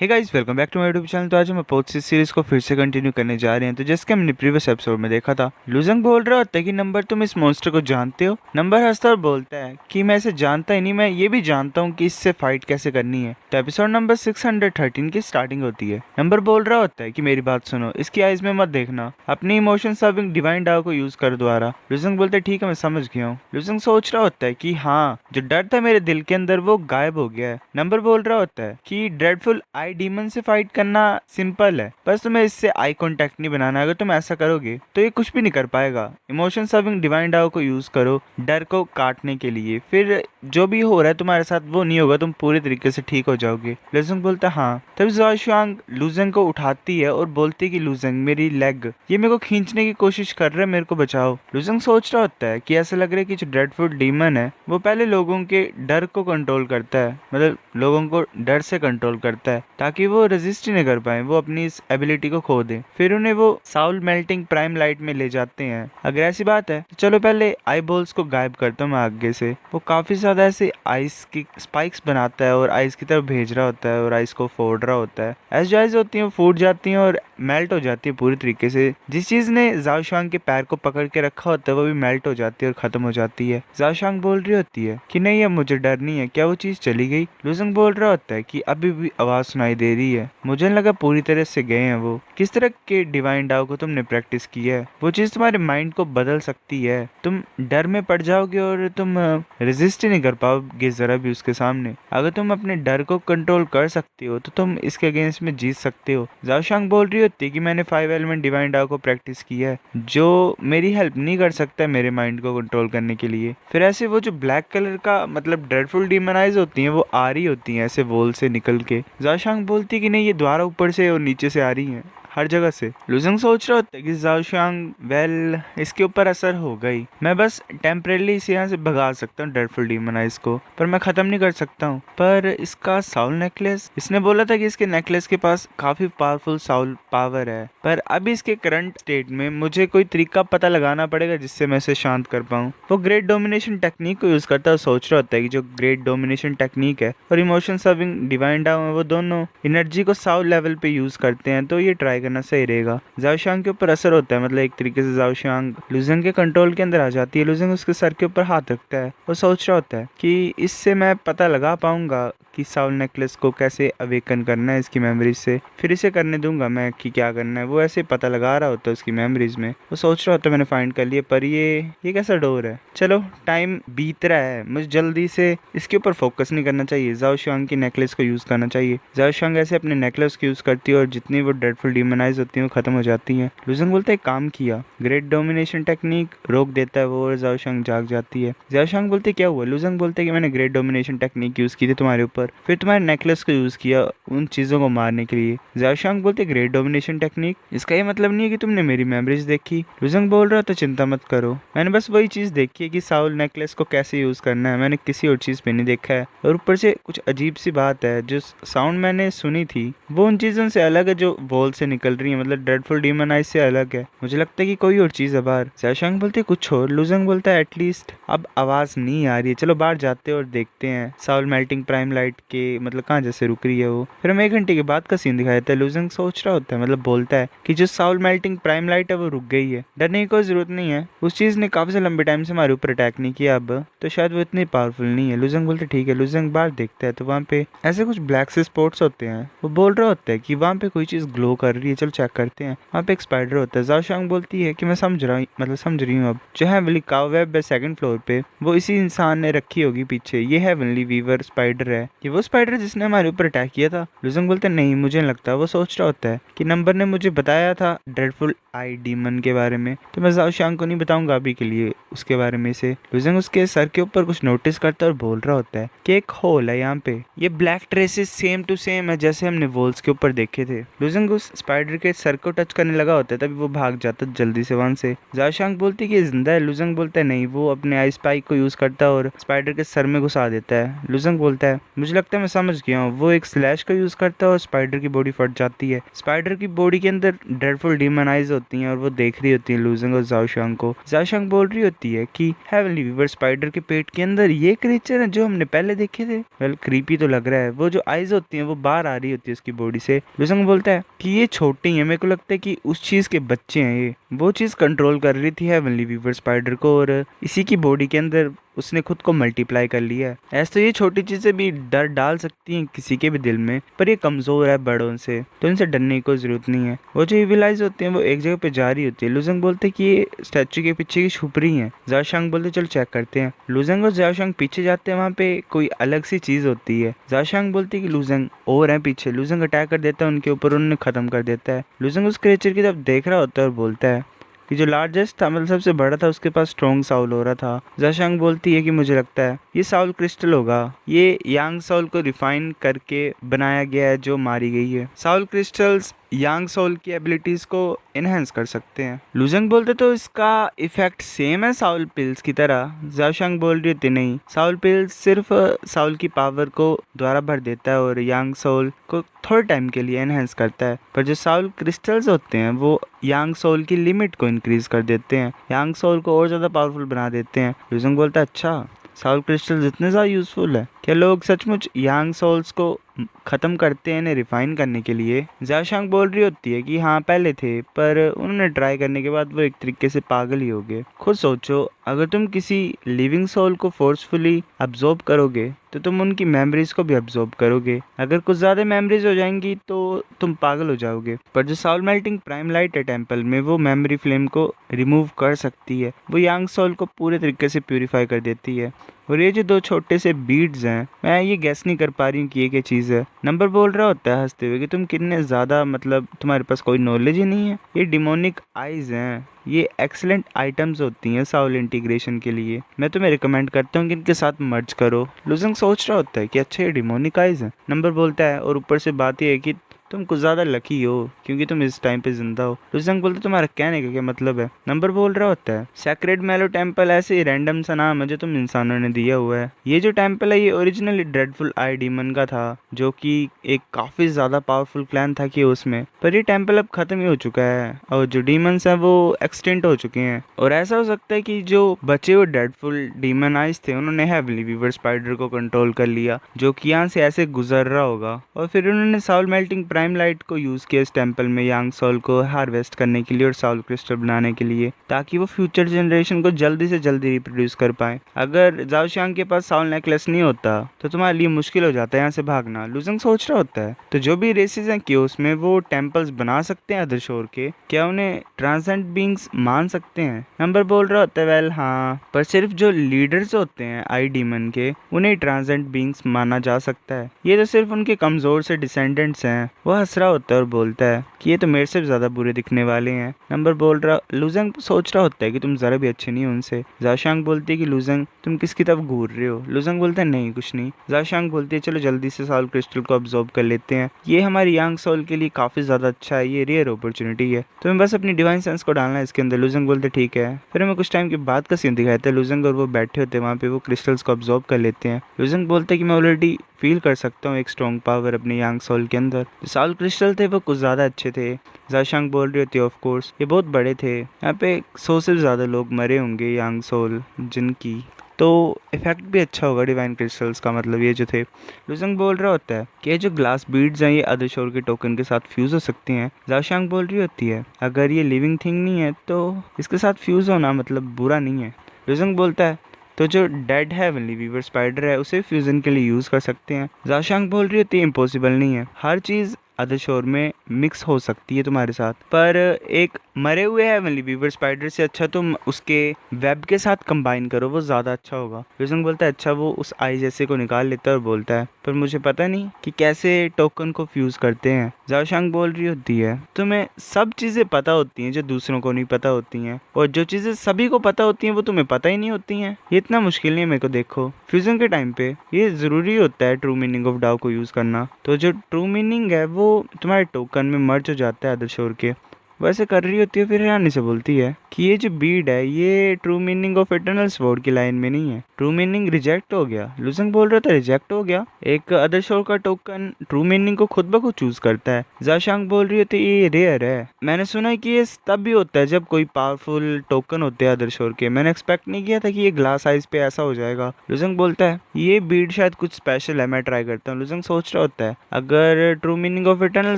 Hey guys, welcome back to my YouTube channel. तो आज हम अपोज सीरीज को फिर से कंटिन्यू करने जा रहे हैं। तो जैसे कि हमने प्रीवियस एपिसोड में देखा था, लुजंग बोल रहा होता है कि नंबर, तुम इस मॉन्स्टर को जानते हो। नंबर हंसता और बोलता है कि मैं इसे जानता ही नहीं, मैं ये भी जानता हूँ कि इससे फाइट कैसे करनी है। तो एपिसोड नंबर 613 की स्टार्टिंग होती है। नंबर बोल रहा होता है कि मेरी बात सुनो, इसकी आइज में मत देखना, अपनी इमोशन सर्विंग डिवाइन डाव को यूज कर द्वारा। लुजंग बोलते है ठीक है, मैं समझ गया हूँ। लुजंग सोच रहा होता है कि हाँ, जो डर था मेरे दिल के अंदर वो गायब हो गया है। नंबर बोल रहा होता है कि ड्रेडफुल आई डीमन से फाइट करना सिंपल है, बस तुम्हें इससे आई कांटेक्ट नहीं बनाना। अगर तुम ऐसा करोगे तो ये कुछ भी नहीं कर पाएगा। इमोशन सर्विंग डिवाइन डाव को यूज करो डर को काटने के लिए, फिर जो भी हो रहा है तुम्हारे साथ वो नहीं होगा, तुम पूरी तरीके से ठीक हो जाओगे। लुजंग बोलता है हाँ। तभी ज़ोशियांग लुजंग को उठाती है और बोलती है कि लुजंग, मेरी लेग, ये मेरे को खींचने की कोशिश कर रहा है, मेरे को बचाओ। लुजंग सोच रहा होता है कि ऐसा लग रहा है कि जो ड्रेडफुल डीमन है वो पहले लोगों के डर को कंट्रोल करता है, मतलब लोगों को डर से कंट्रोल करता है ताकि वो रेजिस्ट ही नहीं कर पाए, वो अपनी इस एबिलिटी को खो दे। फिर उन्हें वो साउल मेल्टिंग प्राइम लाइट में ले जाते हैं। अगर ऐसी बात है तो चलो पहले आई बॉल्स को गायब करता हूँ मैं आगे से। वो काफी ज्यादा ऐसे आइस की स्पाइक्स बनाता है और आइस की तरफ भेज रहा होता है और आइस को फोड़ रहा होता है। ऐसी जो आइस होती है वो फूट जाती है और मेल्ट हो जाती है पूरी तरीके से। जिस चीज ने ज़ाओशुआंग के पैर को पकड़ के रखा होता है वो भी मेल्ट हो जाती है और खत्म हो जाती है। ज़ाओशुआंग बोल रही होती है कि नहीं, अब मुझे डर नहीं है, क्या वो चीज चली गई? लुजंग बोल रहा होता है कि अभी भी आवाज सुनाई दे रही है, मुझे लगा पूरी तरह से गए हैं वो। किस तरह के डिवाइन डाव को तुमने प्रैक्टिस की है? वो चीज तुम्हारे माइंड को बदल सकती है, तुम डर में पड़ जाओगे और तुम रेजिस्ट ही नहीं कर पाओगे जरा भी उसके सामने। अगर तुम अपने डर को कंट्रोल कर सकते हो तो तुम इसके अगेंस्ट में जीत सकते हो। ज़ाओशुआंग बोल रही होती है कि मैंने 5 एलिमेंट डिवाइन डाव को प्रैक्टिस किया है, जो मेरी हेल्प नहीं कर सकता है मेरे माइंड को कंट्रोल करने के लिए। फिर ऐसे वो जो ब्लैक कलर का मतलब ड्रेडफुल डीमन आइज होती हैं वो आ रही होती हैं ऐसे वॉल से निकल के। ज़ाओशुआंग बोलती है कि नहीं, ये द्वारा ऊपर से और नीचे से आ रही हैं, हर जगह से। लुजंग सोच रहा होता है कि ज़ाओशुआंग, वेल, इसके ऊपर असर हो गई, मैं बस टेम्परेली इसे यहाँ से भगा सकता हूँ ड्रेडफुल डीमन आइज को, पर मैं खत्म नहीं कर सकता हूँ। पर इसका साउल नेकलेस, इसने बोला था कि इसके नेकलेस के पास काफी पावरफुल साउल पावर है, पर अभी इसके करंट स्टेट में मुझे कोई तरीका पता लगाना पड़ेगा जिससे मैं इसे शांत कर पाऊँ। वो ग्रेट डोमिनेशन टेक्निक को यूज करता है। सोच रहा होता है कि जो ग्रेट डोमिनेशन टेक्निक है और इमोशन सर्विंग डिवाइन डाउ है वो दोनों एनर्जी को साउल लेवल पे यूज करते हैं, तो ये ट्राई करना सही रहेगा। ज़ाओशुआंग के ऊपर असर होता है, मतलब एक तरीके से ज़ाओशुआंग लुजंग के कंट्रोल के अंदर आ जाती है। लुजंग उसके सर के ऊपर हाथ रखता है और सोच रहा होता है कि इससे मैं पता लगा पाऊंगा कि साउल नेकलेस को कैसे अवेकन करना है इसकी मेमोरीज से, फिर इसे करने दूंगा मैं कि क्या करना है। वो ऐसे पता लगा रहा होता है उसकी मेमोरीज में। वो सोच रहा होता है मैंने फाइंड कर लिया, पर ये कैसा डोर है? चलो टाइम बीत रहा है, मुझे जल्दी से इसके ऊपर फोकस नहीं करना चाहिए, ज़ाओशुआंग की नेकलेस को यूज करना चाहिए। ज़ाओशुआंग ऐसे अपने नेकलेस को यूज करती है और जितनी वो ड्रेडफुल डीमनाइज होती है वो खत्म हो जाती है। लुजंग बोलते है काम किया, ग्रेट डोमिनेशन टेक्निक रोक देता है वो और ज़ाओशुआंग जाग जाती है। ज़ाओशुआंग बोलते क्या हुआ? लुजंग बोलते कि मैंने ग्रेट डोमिनेशन टेक्निक यूज की थी तुम्हारे ऊपर, फिर तुम्हारे नेकलेस को यूज किया उन चीजों को मारने के लिए। ज़ाओशुआंग बोलते ग्रेट डोमिनेशन टेक्निक, इसका ये मतलब नहीं है कि तुमने मेरी मेमोरीज देखी। लुजंग बोल रहा था चिंता मत करो, मैंने बस वही चीज देखी है कि साउल नेकलेस को कैसे यूज करना है, मैंने किसी और चीज पे नहीं देखा है। और ऊपर से कुछ अजीब सी बात है, जो साउंड मैंने सुनी थी वो उन चीजों से अलग है जो वॉल से निकल रही है, मतलब ड्रेडफुल डीमन आइज से अलग है। मुझे लगता है कि कोई और चीज है बाहर। ज़ाओशुआंग बोलते कुछ और। लुजंग बोलता है एटलीस्ट अब आवाज नहीं आ रही है, चलो बाहर जाते हैं और देखते हैं साउल मेल्टिंग प्राइम लाइट के मतलब कहाँ जैसे रुक रही है वो। फिर हमें 1 घंटे के बाद का सीन दिखाया जाता है। लुजंग सोच रहा होता है, मतलब बोलता है कि जो साउल मेल्टिंग प्राइम लाइट है वो रुक गई है, डरने की कोई जरूरत नहीं है, उस चीज ने काफी से लंबे टाइम से हमारे ऊपर अटैक नहीं किया, अब तो शायद वो इतनी पावरफुल नहीं है। लुजंग बोलते ठीक है। लुजंग बाहर देखता है तो वहाँ पे ऐसे कुछ ब्लैक से स्पॉट्स होते हैं। वो बोल रहा होता है कि वहाँ पे कोई चीज ग्लो कर रही है, चलो चेक करते हैं। वहाँ पे एक स्पाइडर होता है। ज़ाओशुआंग बोलती है कि मैं समझ रहा हूँ, मतलब समझ रही हूँ, अब जो हेवनली काउवेब है 2nd फ्लोर पे वो इसी इंसान ने रखी होगी पीछे, ये हेवनली वीवर स्पाइडर है, ये वो स्पाइडर जिसने हमारे ऊपर अटैक किया था। लुजंग बोलते नहीं, मुझे नहीं लगता। वो सोच रहा होता है कि नंबर ने मुझे बताया था ड्रेडफुल आई डीमन के बारे में, तो मैं ज़ाओशुआंग को नहीं बताऊंगा अभी के लिए उसके बारे में से। लुजंग उसके सर के ऊपर कुछ नोटिस करता है और बोल रहा होता है कि एक होल है यहाँ पे, ये black traces same to same है जैसे हमने वॉल्स के ऊपर देखे थे। लुजंग उस स्पाइडर के सर को टच करने लगा होता है, तभी वो भाग जाता है जल्दी से वहां से। ज़ाओशुआंग बोलती है कि जिंदा है। लुजंग बोलता है नहीं, वो अपने आई स्पाइक को यूज करता है और स्पाइडर के सर में घुसा देता है। लुजंग बोलता है मुझे मुझे लगता है मैं समझ गया हूँ। वो एक स्लैश का यूज करता है और स्पाइडर की बॉडी फट जाती है। स्पाइडर की बॉडी के अंदर ड्रेडफुल डीमन आइज होती हैं और वो देख रही होती है लूजिंग और जाओशांग को। जाओशांग बोल रही होती है कि हेवनली वीवर स्पाइडर के पेट के अंदर ये क्रीचर है जो हमने पहले देखे थे। वेल क्रीपी तो लग रहा है। वो जो आइज होती हैं वो बाहर आ रही होती है उसकी बॉडी से। लूजिंग बोलता है कि ये छोटे ही है, मेरे को लगता है कि उस चीज के बच्चे हैं ये। वो चीज कंट्रोल कर रही थी हेवनली वीवर स्पाइडर को और इसी की बॉडी के अंदर उसने खुद को मल्टीप्लाई कर लिया है। ऐसे तो ये छोटी चीजें भी डर डाल सकती हैं किसी के भी दिल में, पर ये कमजोर है बड़ों से, तो इनसे डरने की कोई जरूरत नहीं है। वो जो इविलाइज होते हैं वो एक जगह पे जा रही होती है। लुजंग बोलते हैं कि ये स्टैचू के पीछे की छुप रही है। जाओशांग बोलते चल चेक करते हैं। लुजंग और जाओशांग पीछे जाते हैं, वहाँ पे कोई अलग सी चीज होती है। जाओशांग बोलती है कि लुजंग और है पीछे। लुजंग अटैक कर देता है उनके ऊपर, उन्हें खत्म कर देता है। लुजंग उस क्रिएचर की तरफ देख रहा होता है और बोलता है कि जो लार्जेस्ट था, मतलब सबसे बड़ा था, उसके पास स्ट्रॉन्ग साउल हो रहा था। जाशांग बोलती है कि मुझे लगता है ये साउल क्रिस्टल होगा, ये यांग साउल को रिफाइन करके बनाया गया है जो मारी गई है। साउल क्रिस्टल्स यांग सोल की एबिलिटीज को इनहेंस कर सकते हैं। लुजंग बोलते तो इसका इफेक्ट सेम है साउल पिल्स की तरह। जाओशांग बोल रही थी नहीं, साउल पिल्स सिर्फ साउल की पावर को द्वारा भर देता है और यांग सोल को थोड़े टाइम के लिए एनहेंस करता है, पर जो साउल क्रिस्टल्स होते हैं वो यांग सोल की लिमिट को इंक्रीज कर देते हैं, यांग सोल को और ज्यादा पावरफुल बना देते हैं। लुजंग बोलता है अच्छा, साउल क्रिस्टल्स इतने ज्यादा यूजफुल है क्या? लोग सचमुच यांग सोल्स को खत्म करते हैं इन्हें रिफाइन करने के लिए? जाओशांग बोल रही होती है कि हाँ पहले थे, पर उन्होंने ट्राई करने के बाद वो एक तरीके से पागल ही हो गए। खुद सोचो, अगर तुम किसी लिविंग सोल को फोर्सफुली अब्सॉर्ब करोगे तो तुम उनकी मेमोरीज को भी अब्सॉर्ब करोगे। अगर कुछ ज्यादा मेमोरीज हो जाएंगी तो तुम पागल हो जाओगे। पर जो साउल मेल्टिंग प्राइम लाइट है टेम्पल में, वो मेमोरी फ्लेम को रिमूव कर सकती है। वो यांग सोल को पूरे तरीके से प्यूरिफाई कर देती है। और ये जो दो छोटे से बीड्स हैं, मैं ये गैस नहीं कर पा रही हूँ कि ये क्या चीज़ है। नंबर बोल रहा होता है हंसते हुए कि तुम कितने ज़्यादा, मतलब तुम्हारे पास कोई नॉलेज ही नहीं है। ये डिमोनिक आइज हैं, ये एक्सलेंट आइटम्स होती हैं साउल इंटीग्रेशन के लिए। मैं तुम्हें रिकमेंड करता हूँ कि इनके साथ मर्ज करो। लुजंग सोच रहा होता है कि अच्छा ये डिमोनिक आइज है। नंबर बोलता है और ऊपर से बात ये है कि तुम कुछ ज्यादा लकी हो क्योंकि तुम इस टाइम पे जिंदा हो। लुजंग बोलते तुम्हारा कहने का क्या मतलब है? नंबर बोल रहा होता है सैक्रेड मैलो टेम्पल ऐसे ही रैंडम सा नाम है जो तुम इंसानों ने दिया हुआ है। ये जो टेम्पल है ये ओरिजिनली ड्रेडफुल आई डीमन का था, जो कि एक काफी ज्यादा पावरफुल क्लैन था कि उसमें, पर ये टेम्पल अब खत्म ही हो चुका है और जो डीमंस हैं वो एक्सटेंट हो चुके हैं। और ऐसा हो सकता है कि जो बचे हुए ड्रेडफुल डीमन आइज थे उन्होंने हेवनली वीवर स्पाइडर को कंट्रोल कर लिया, जो कि यहाँ से ऐसे गुजर रहा होगा, और फिर उन्होंने साउल मेल्टिंग प्राइम लाइट को यूज किया इस टेम्पल में यांग सोल को हार्वेस्ट करने के लिए और साउल क्रिस्टल बनाने के लिए, ताकि वो फ्यूचर जनरेशन को जल्दी से जल्दी रिप्रोड्यूस कर पाए। अगर जाओशांग के पास साउल नेकलेस नहीं होता तो तुम्हारे लिए मुश्किल हो जाता है यहाँ से भागना। लुजंग सोच रहा होता है तो जो भी रेसेस हैं क्योस में वो टेम्पल्स बना सकते हैं अदर शोर के, क्या उन्हें ट्रांसेंड बींग्स मान सकते हैं? नंबर बोल रहा होता है वेल हाँ, पर सिर्फ जो लीडर्स होते हैं आई डीमन के उन्हें ट्रांसेंड बींग्स माना जा सकता है, ये तो सिर्फ उनके कमजोर से डिसेंडेंट्स हैं। वो हंस रहा होता है और बोलता है कि ये तो मेरे से भी ज्यादा बुरे दिखने वाले हैं। नंबर बोल रहा, लुजंग सोच रहा होता है कि तुम जरा भी अच्छे नहीं हो उनसे। जाशांग बोलती है कि लुजंग तुम किसकी तरफ घूर रहे हो? लुजंग बोलता है नहीं कुछ नहीं। जाशांग बोलती है चलो जल्दी से साउल क्रिस्टल को अब्सॉर्ब कर लेते हैं, ये हमारी यांग सोल के लिए काफी ज्यादा अच्छा है, ये रेयर अपॉर्चुनिटी है, तुम्हें बस अपनी डिवाइन सेंस को डालना है इसके अंदर। लुजंग बोलते ठीक है। फिर हमें कुछ टाइम के बाद का सीन दिखाया था, लुजंग और वो बैठे होते हैं वहाँ पे, वो क्रिस्टल्स को अब्सॉर्ब कर लेते हैं। लुजंग बोलते हैं कि मैं ऑलरेडी फील कर सकता हूँ एक स्ट्रॉन्ग पावर अपने यांग सोल के अंदर। जो साउल क्रिस्टल थे वो कुछ ज्यादा अच्छे थे। जाशांग बोल रही होती है ऑफ कोर्स ये बहुत बड़े थे, यहाँ पे 100 से ज्यादा लोग मरे होंगे यांग सोल जिनकी, तो इफेक्ट भी अच्छा होगा डिवाइन क्रिस्टल्स का, मतलब ये जो थे। लुजंग बोल रहा होता है कि ये जो ग्लास बीड्स हैं ये अदर शोर के टोकन के साथ फ्यूज हो सकती हैं। जाशांग बोल रही होती है अगर ये लिविंग थिंग नहीं है तो इसके साथ फ्यूज होना मतलब बुरा नहीं है। लुजंग बोलता है तो जो डेड हेवनली वीवर स्पाइडर है उसे फ्यूजन के लिए यूज कर सकते हैं। जाशांग बोल रही होती है इम्पॉसिबल नहीं है, हर चीज अदर शोर में मिक्स हो सकती है तुम्हारे साथ, पर एक मरे हुए हेवनली वीवर स्पाइडर से अच्छा तुम उसके वेब के साथ कंबाइन करो, वो ज्यादा अच्छा होगा। लुजंग बोलता है अच्छा। वो उस आई जैसे को निकाल लेता है और बोलता है पर मुझे पता नहीं कि कैसे टोकन को फ्यूज करते हैं। जाओशांग बोल रही होती है तुम्हें सब चीजें पता होती हैं जो दूसरों को नहीं पता होती हैं, और जो चीजें सभी को पता होती हैं वो तुम्हें पता ही नहीं होती हैं। ये इतना मुश्किल नहीं है, मेरे को देखो फ्यूजन के टाइम पे ये जरूरी होता है ट्रू मीनिंग ऑफ डाउ को यूज करना, तो जो ट्रू मीनिंग है वो तुम्हारे टोकन में मर्ज हो जाता है अदर शोर के, वैसे कर रही होती है, फिर हैरानी से बोलती है कि ये जो बीड है ये true meaning of eternal sword की लाइन में नहीं है, ट्रू मीनिंग रिजेक्ट हो गया। लुजंग बोल रहा था रिजेक्ट हो गया, एक अदर शोर का टोकन ट्रू मीनिंग को खुद ब खुद चूज करता है। जाशांग बोल रही होती है ये रेयर है, मैंने सुना है कि ये तब भी होता है जब कोई पावरफुल टोकन होते हैं अदर शोर के, मैंने एक्सपेक्ट नहीं किया था कि ये ग्लास आइज पे ऐसा हो जाएगा। लुजंग बोलता है ये बीड शायद कुछ स्पेशल है, मैं ट्राई करता हूँ। लुजंग सोच रहा होता है अगर true meaning of eternal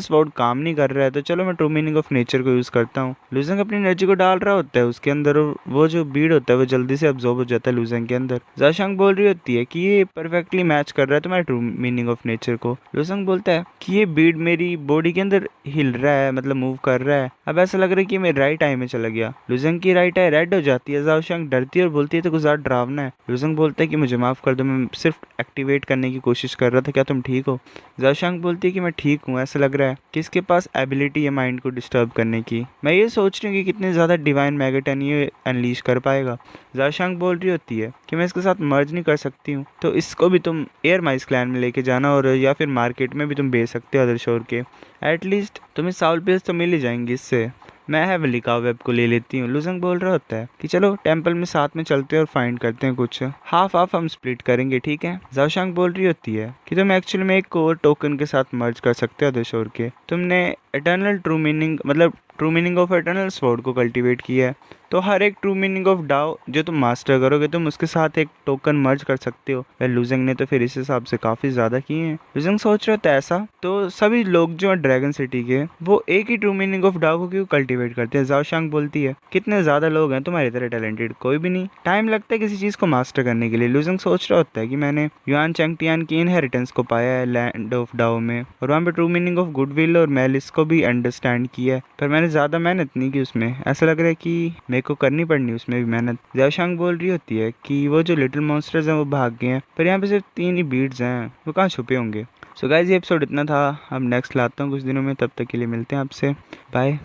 sword काम नहीं कर रहा है तो चलो मैं ट्रू मीनिंग ऑफ नेचर को यूज करता हूँ। लुजंग अपनी एनर्जी को डाल रहा होता है उसके अंदर और वो जो बीड होता है वो जल्दी से अब्जॉर्ब हो जाता है लुजंग के अंदर। जाशांग बोल रही होती है कि ये परफेक्टली मैच कर रहा है तुम्हारे ट्रू मीनिंग ऑफ नेचर को। लुजंग बोलता है कि ये बीड मेरी बॉडी के अंदर हिल रहा है, मतलब मूव कर रहा है, अब ऐसा लग रहा है कि मेरे राइट आई में चला गया। लुजंग की राइट आई रेड हो जाती है। जाशांग डरती है और बोलती है तो कुछ ज्यादा डरावना है। लुजंग बोलता है कि मुझे माफ कर दो, मैं सिर्फ एक्टिवेट करने की कोशिश कर रहा था, क्या तुम ठीक हो? जाशांग बोलती है कि मैं ठीक हूँ, ऐसा लग रहा है कि इसके पास एबिलिटी है माइंड को डिस्टर्ब करने की, मैं ये सोच रही हूँ कि कितने ज्यादा डिवाइन मैगेटन ये अनलीश कर पाएगा। जाशांग बोल रही होती है कि मैं इसके साथ मर्ज नहीं कर सकती हूँ, तो इसको भी तुम एयर माइस क्लैन में लेके जाना और या फिर मार्केट में भी तुम बेच सकते हो अदर शोर के, एटलीस्ट तुम्हें साउल पेल्स तो मिल ही जाएंगी इससे। मैं हेवली का वेब को ले लेती हूँ। लुजंग बोल रहा होता है कि चलो टेंपल में साथ में चलते हैं और फाइंड करते हैं कुछ, हाफ हाफ हम स्प्लिट करेंगे, ठीक है? जाओशांग बोल रही होती है कि तुम एक्चुअली में एक और टोकन के साथ मर्ज कर सकते हो अदर शोर के, तुमने इटर्नल ट्रू मीनिंग मतलब true meaning of eternal sword को कल्टीवेट किया है, तो हर एक ट्रू मीनिंग ऑफ डाओ जो तुम मास्टर करोगे तुम उसके साथ एक टोकन मर्ज कर सकते हो। वह लुजंग ने तो फिर इस हिसाब से काफी ज्यादा किए हैं। लुजंग सोच रहा था ऐसा तो सभी लोग जो ड्रैगन सिटी के वो एक ही ट्रू मीनिंग ऑफ डाओ को क्यों कल्टीवेट करते हैं? जाओशांग बोलती है कितने ज्यादा लोग हैं तुम्हारी तरह टैलेंटेड, कोई भी नहीं, टाइम लगता है किसी चीज को मास्टर करने के लिए। लुजंग सोच रहा होता है कि मैंने युआन चैंगटियान की इनहेरिटेंस को पाया है लैंड ऑफ डाओ में और वहाँ पे ट्रू मीनिंग ऑफ गुडविल और मैलिस को भी अंडरस्टैंड किया है, पर मैंने ज्यादा मेहनत नहीं की उसमें, ऐसा लग रहा है कि मेरे को करनी पड़नी उसमें भी मेहनत। जाओशांग बोल रही होती है कि वो जो लिटिल मॉन्स्टर्स हैं वो भाग गए हैं, पर यहाँ पे सिर्फ 3 ही बीड्स हैं, वो कहाँ छुपे होंगे? सो गाइस ये एपिसोड इतना था, अब नेक्स्ट लाता हूँ कुछ दिनों में, तब तक के लिए मिलते हैं आपसे, बाय।